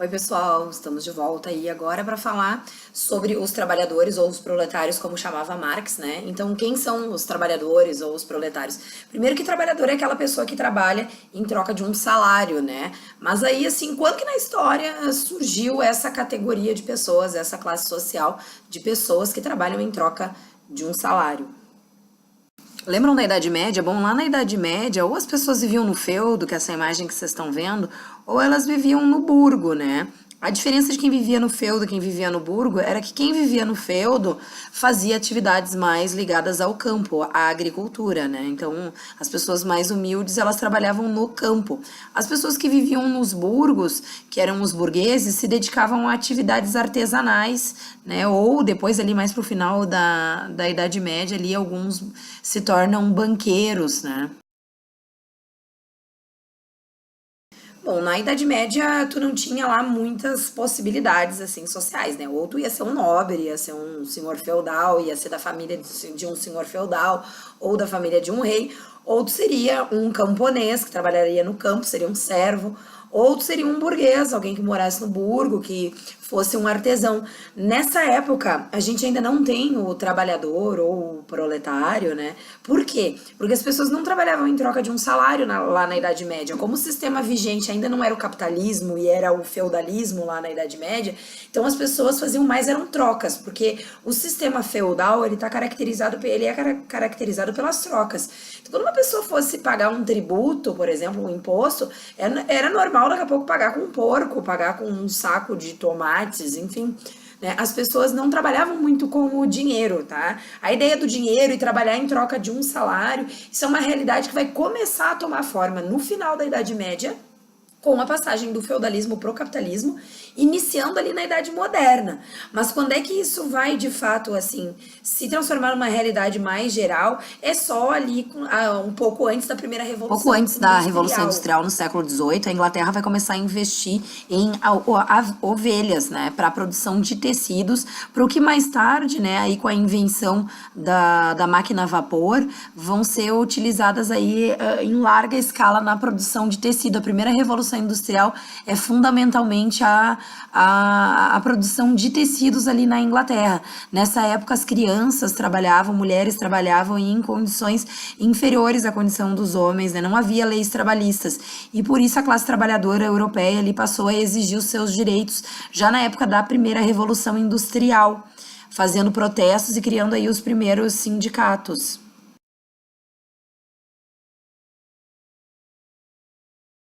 Oi, pessoal, estamos de volta aí agora para falar sobre os trabalhadores ou os proletários, como chamava Marx, né? Então, quem são os trabalhadores ou os proletários? Primeiro que trabalhador é aquela pessoa que trabalha em troca de um salário, né? Mas aí, assim, quando que na história surgiu essa categoria de pessoas, essa classe social de pessoas que trabalham em troca de um salário? Lembram da Idade Média? Bom, lá na Idade Média, ou as pessoas viviam no feudo, que é essa imagem que vocês estão vendo, ou elas viviam no burgo, né? A diferença de quem vivia no feudo e quem vivia no burgo era que quem vivia no feudo fazia atividades mais ligadas ao campo, à agricultura, né? Então, as pessoas mais humildes, elas trabalhavam no campo. As pessoas que viviam nos burgos, que eram os burgueses, se dedicavam a atividades artesanais, né? Ou depois ali mais pro final da Idade Média, ali alguns se tornam banqueiros, né? Bom, na Idade Média tu não tinha lá muitas possibilidades assim sociais, né? Ou tu ia ser um nobre, ia ser um senhor feudal, ia ser da família de um senhor feudal ou da família de um rei, ou tu seria um camponês que trabalharia no campo, seria um servo, ou tu seria um burguês, alguém que morasse no burgo, que fosse um artesão. Nessa época, a gente ainda não tem o trabalhador ou o proletário, né? Por quê? Porque as pessoas não trabalhavam em troca de um salário lá na Idade Média. Como o sistema vigente ainda não era o capitalismo e era o feudalismo lá na Idade Média, então as pessoas faziam mais eram trocas, porque o sistema feudal, ele é caracterizado pelas trocas. Então, quando uma pessoa fosse pagar um tributo, por exemplo, um imposto, era normal daqui a pouco pagar com um porco, pagar com um saco de tomates, enfim, né? As pessoas não trabalhavam muito com o dinheiro, tá? A ideia do dinheiro e trabalhar em troca de um salário, isso é uma realidade que vai começar a tomar forma no final da Idade Média, com a passagem do feudalismo para o capitalismo, iniciando ali na Idade Moderna. Mas quando é que isso vai, de fato, assim, se transformar numa realidade mais geral? É só ali um pouco antes da primeira Revolução Pouco antes da Revolução Industrial. Industrial, no século XVIII, a Inglaterra vai começar a investir em ovelhas, né, para a produção de tecidos, para o que mais tarde, né, aí com a invenção da máquina a vapor, vão ser utilizadas aí em larga escala na produção de tecido. A primeira Revolução Industrial é fundamentalmente a produção de tecidos ali na Inglaterra. Nessa época, as crianças trabalhavam, mulheres trabalhavam em condições inferiores à condição dos homens, né? Não havia leis trabalhistas. E por isso a classe trabalhadora europeia ali passou a exigir os seus direitos já na época da primeira Revolução Industrial, fazendo protestos e criando aí os primeiros sindicatos.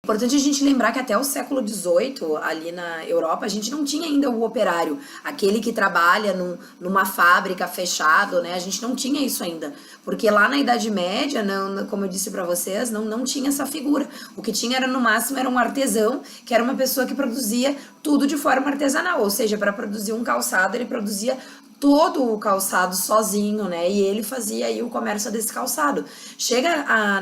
Importante a gente lembrar que até o século XVIII, ali na Europa, a gente não tinha ainda o operário, aquele que trabalha numa fábrica fechado, né? A gente não tinha isso ainda, porque lá na Idade Média, como eu disse para vocês, não tinha essa figura. O que tinha era no máximo era um artesão, que era uma pessoa que produzia tudo de forma artesanal, ou seja, para produzir um calçado, ele produzia todo o calçado sozinho, né? E ele fazia aí o comércio desse calçado.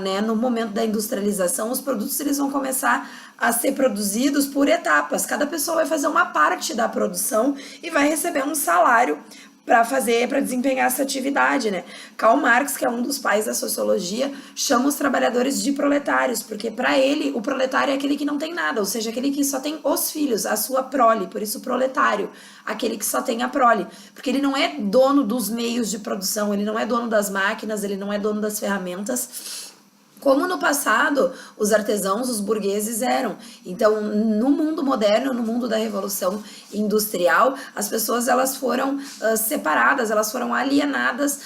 Né, no momento da industrialização, os produtos eles vão começar a ser produzidos por etapas. Cada pessoa vai fazer uma parte da produção e vai receber um salário para desempenhar essa atividade, né? Karl Marx, que é um dos pais da sociologia, chama os trabalhadores de proletários, porque para ele o proletário é aquele que não tem nada, ou seja, aquele que só tem os filhos, a sua prole, por isso proletário, aquele que só tem a prole, porque ele não é dono dos meios de produção, ele não é dono das máquinas, ele não é dono das ferramentas, como no passado os artesãos, os burgueses eram. Então, no mundo moderno, no mundo da Revolução Industrial, as pessoas elas foram separadas, elas foram alienadas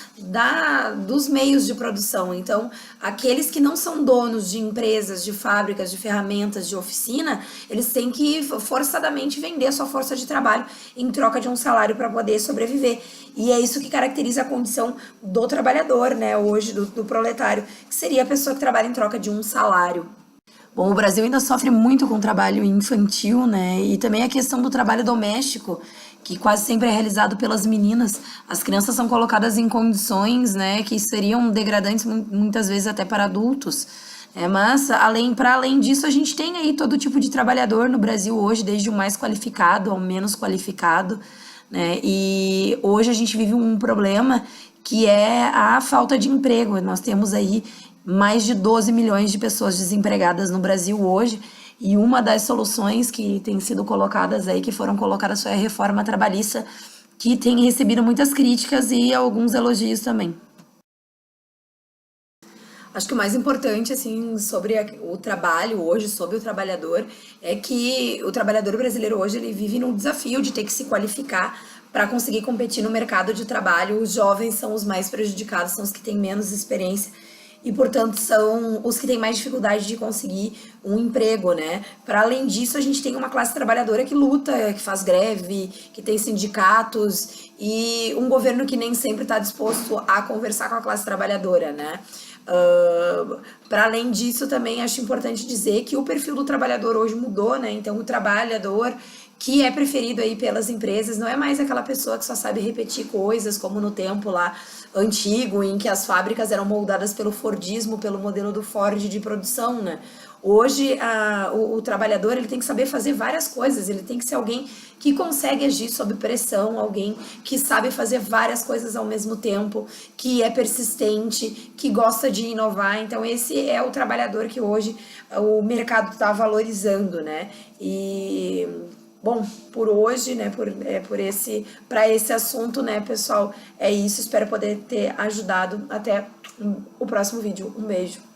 dos meios de produção. Então, aqueles que não são donos de empresas, de fábricas, de ferramentas, de oficina, eles têm que forçadamente vender a sua força de trabalho em troca de um salário para poder sobreviver. E é isso que caracteriza a condição do trabalhador, né, hoje, do proletário, que seria a pessoa que trabalha em troca de um salário. Bom, o Brasil ainda sofre muito com o trabalho infantil, né? E também a questão do trabalho doméstico, que quase sempre é realizado pelas meninas. As crianças são colocadas em condições, né, que seriam degradantes muitas vezes até para adultos. Mas, para além disso, a gente tem aí todo tipo de trabalhador no Brasil hoje, desde o mais qualificado ao menos qualificado, né? E hoje a gente vive um problema que é a falta de emprego. Nós temos aí mais de 12 milhões de pessoas desempregadas no Brasil hoje, E uma das soluções que tem sido colocadas aí, que foram colocadas, foi a reforma trabalhista, que tem recebido muitas críticas e alguns elogios também. Acho que o mais importante, assim, sobre o trabalho hoje, sobre o trabalhador, é que o trabalhador brasileiro hoje, ele vive num desafio de ter que se qualificar para conseguir competir no mercado de trabalho. Os jovens são os mais prejudicados, são os que têm menos experiência e, portanto, são os que têm mais dificuldade de conseguir um emprego, né? Para além disso, a gente tem uma classe trabalhadora que luta, que faz greve, que tem sindicatos e um governo que nem sempre está disposto a conversar com a classe trabalhadora, né? Para além disso, também acho importante dizer que o perfil do trabalhador hoje mudou, né? Então, o trabalhador que é preferido aí pelas empresas não é mais aquela pessoa que só sabe repetir coisas, como no tempo lá antigo, em que as fábricas eram moldadas pelo Fordismo, pelo modelo do Ford de produção, né? Hoje, o trabalhador, ele tem que saber fazer várias coisas, ele tem que ser alguém que consegue agir sob pressão, alguém que sabe fazer várias coisas ao mesmo tempo, que é persistente, que gosta de inovar. Então, esse é o trabalhador que hoje o mercado está valorizando, né? E bom, por hoje, né, para esse assunto, né, pessoal, é isso. Espero poder ter ajudado. Até o próximo vídeo. Um beijo.